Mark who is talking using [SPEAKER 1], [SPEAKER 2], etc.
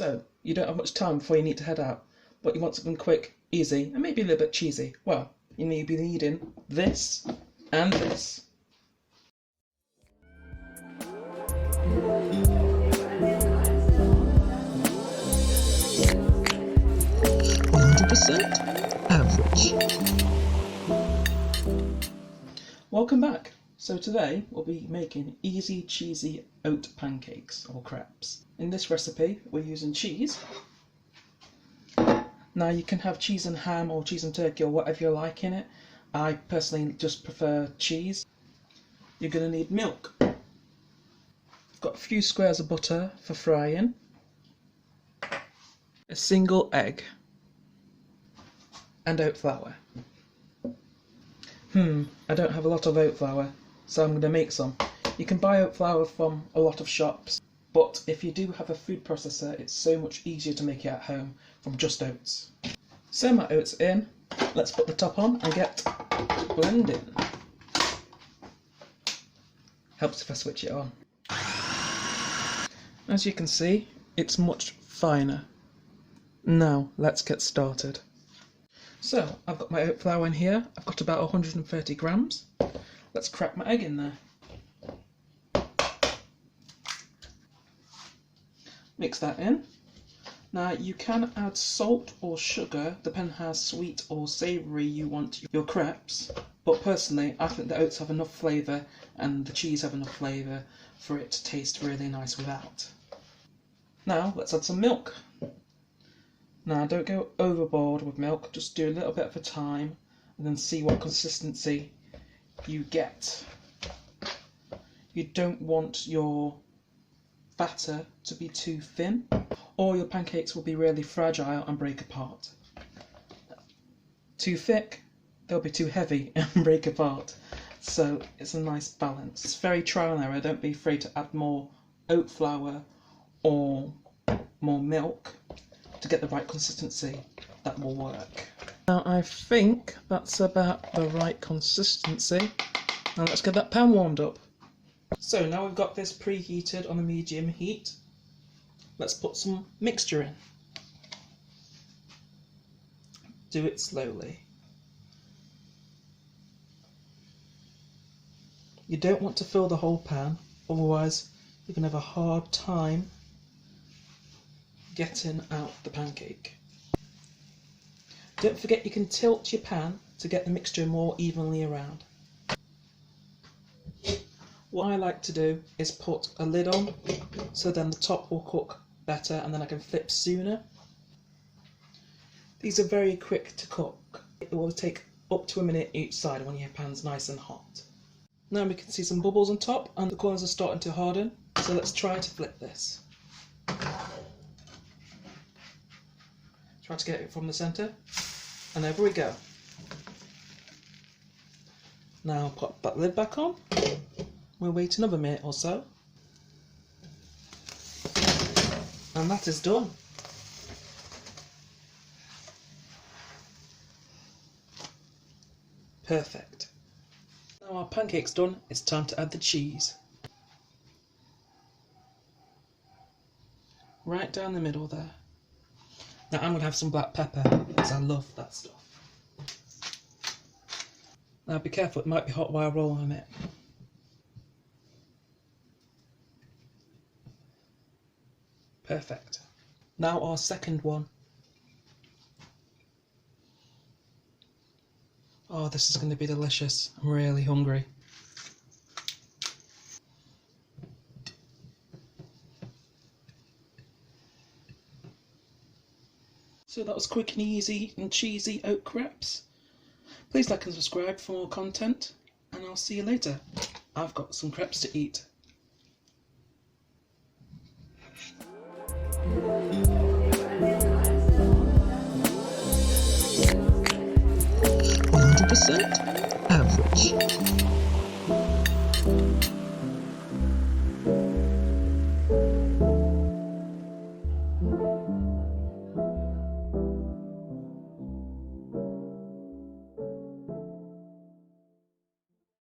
[SPEAKER 1] So, you don't have much time before you need to head out, but you want something quick, easy, and maybe a little bit cheesy. Well, you may be needing this and this. 100% average. Welcome back. So today we'll be making easy cheesy oat pancakes or crepes. In this recipe we're using cheese. Now you can have cheese and ham or cheese and turkey or whatever you like in it. I personally just prefer cheese. You're going to need milk. I've got a few squares of butter for frying. A single egg. And oat flour. I don't have a lot of oat flour, so I'm going to make some. You can buy oat flour from a lot of shops, but if you do have a food processor, it's so much easier to make it at home from just oats. So my oats in, let's put the top on and get blending. Helps if I switch it on. As you can see, it's much finer. Now let's get started. So I've got my oat flour in here. I've got about 130 grams. Let's crack my egg in there. Mix that in. Now you can add salt or sugar depending how sweet or savoury you want your crepes, but personally I think the oats have enough flavour and the cheese have enough flavour for it to taste really nice without. Now let's add some milk. Now don't go overboard with milk, just do a little bit at a time and then see what consistency you get. You don't want your batter to be too thin or your pancakes will be really fragile and break apart. Too thick, they'll be too heavy and break apart. So it's a nice balance. It's very trial and error, don't be afraid to add more oat flour or more milk to get the right consistency that will work. Now I think that's about the right consistency. Now let's get that pan warmed up. So now we've got this preheated on a medium heat. Let's put some mixture in. Do it slowly. You don't want to fill the whole pan, otherwise you're going to have a hard time getting out the pancake. Don't forget you can tilt your pan to get the mixture more evenly around. What I like to do is put a lid on so then the top will cook better and then I can flip sooner. These are very quick to cook. It will take up to a minute each side when your pan's nice and hot. Now we can see some bubbles on top and the corners are starting to harden, so let's try to flip this. Try to get it from the centre, and over we go. Now put that lid back on. We'll wait another minute or so. And that is done. Perfect. Now our pancake's done, it's time to add the cheese. Right down the middle there. Now I'm going to have some black pepper, because I love that stuff. Now be careful, it might be hot while rolling it. Perfect. Now our second one. Oh, this is going to be delicious. I'm really hungry. So that was quick and easy and cheesy oat crepes. Please like and subscribe for more content, and I'll see you later. I've got some crepes to eat. 100% average.